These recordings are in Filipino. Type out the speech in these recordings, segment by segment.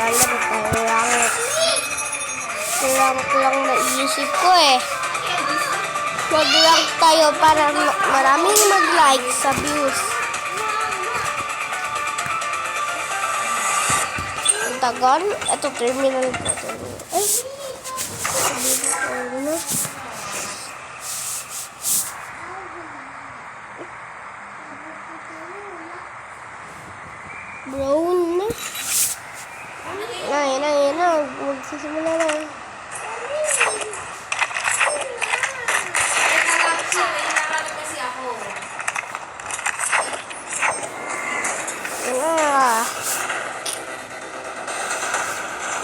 maglalaro tayo rank. Rank lang naisip ko eh. Mag-rank tayo para maraming mag-like sa views. Ang tagal. Ito, terminal ko. Ay! Brown na. Yan na. Magsisimula na.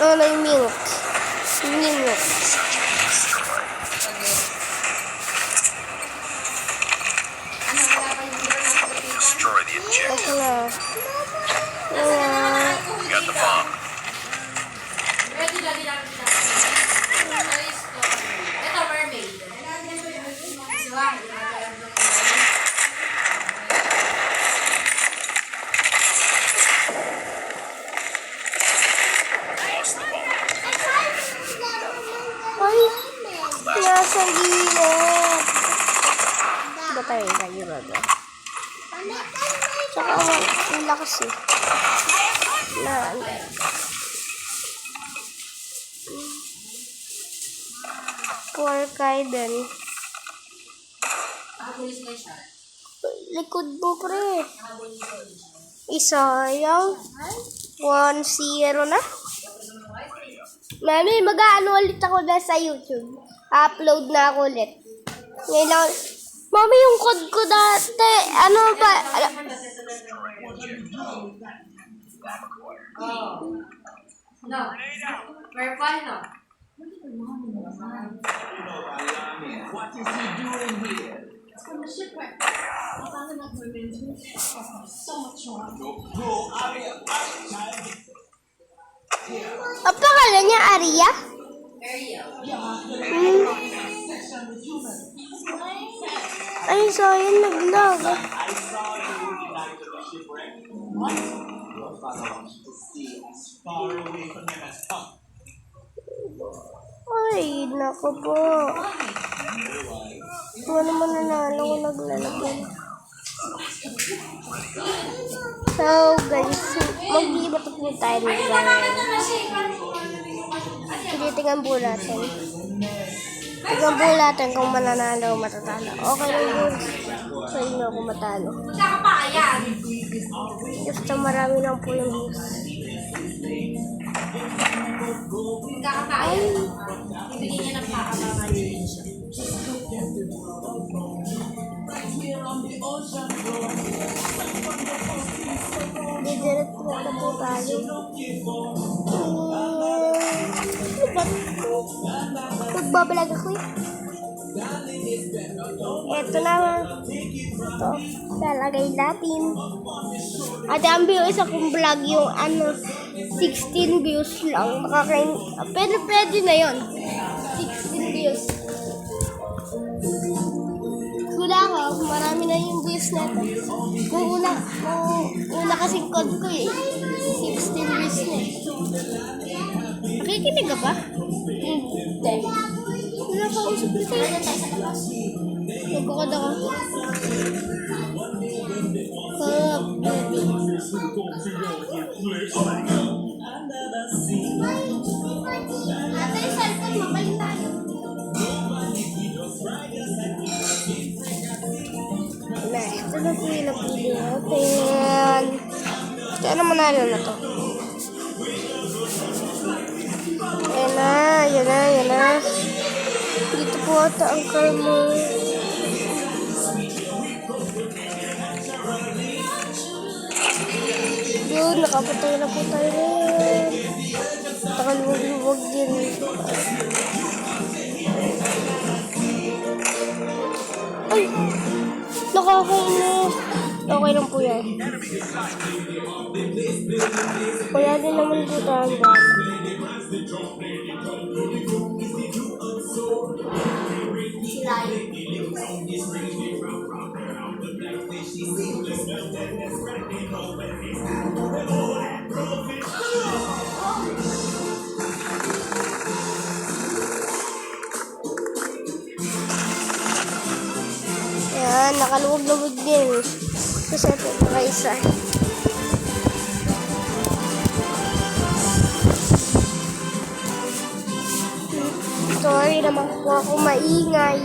Ano na yung milk? Milk. Destroy the objective. We got the bomb. Ito, mermaid. Ay! Nasa gilid. Ba tayo ba? Tsaka ang lakas eh. Poor Kaiden. Likod mo, pre. Isa yung 1-0 na. Mami, mag-ano ulit ako na sa YouTube. Upload na ako ulit. Ngayon lang. Mami, yung code ko dati. Ano ba? No. Verify, no? What is he doing here? From the shipwreck. I found enough remains. So much more. Go, Arya, child. Ang pangalan niya, Aria? Ariel. Section with humans. Ay, sayang nag-lag. I saw you tonight at the shipwreck. What? Your father wants to see as far away from him as possible. Ay, naku po. Ano naman nanalo ko naglalagyan. So, guys, mag-iibat po tayo ng tinitingnan po natin. Tingnan po natin kung mananalo o matatalo. Okay lang po sa inyo kung matalo. Magkakapakayan. Basta marami lang po yung views. Magkakapakayan. Ibigay niya ng pakababali. Didirect na po tayo. Magbabalag ako eh. Ito na. Ito. Lalagay natin. At ang views akong vlog yung 16 views lang. Pwede na yun. 16 views. Wala ako. Marami na yung views natin. Kung una kasing code ko eh. 16 views na eh. Nakikinig ka ba? Hindi. Wala ka usap dito. Nagkakad ako. Ate, yung cellphone, mapalit tayo. Ito na po yung napili natin. Kaya naman na to. Yan na. Dito po ata ang car mo. Yun, nakapatay na po tayo. Takaluwag din. Ay! Nakakainis. Okay lang po yan. Kaya din naman po tayo. nakaluwag-luwag din. Kasi ito pa isa. Sorry naman po ako maingay.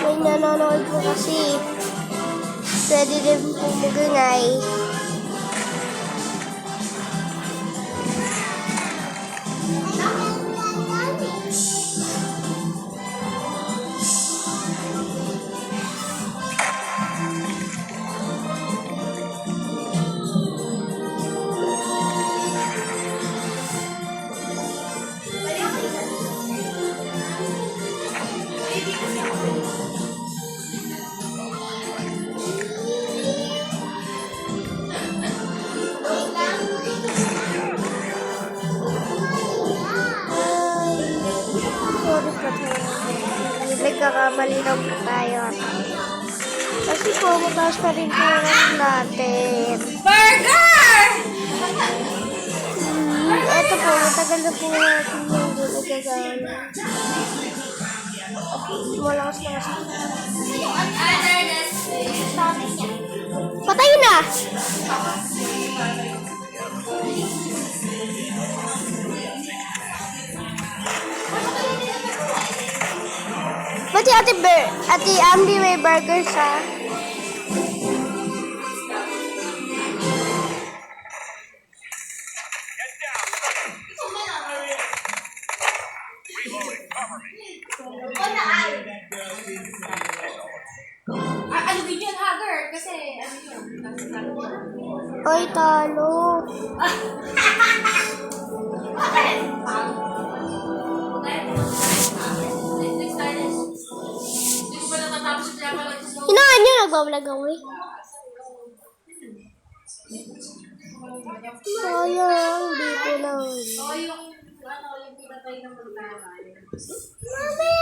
May nanonood po kasi. Pwede din po magingay. Sorry po tayo. Nagkakamali lang po tayo. Kasi po, mataas pa rin po lang natin. Burger! Ito po, matagal na po natin yung nagkagana. Malakas na kasi. Patay na! Pati Ate Ambi may burger siya. Ano din yun, Hagar? Kasi, ano yun? Oy, talo. Hindi ko pa natatapos yung pinapalagay sa Hinaan niyo, nagbablog ako eh. Sayang, dito lang. yung pinatay ng pagkain. Mami,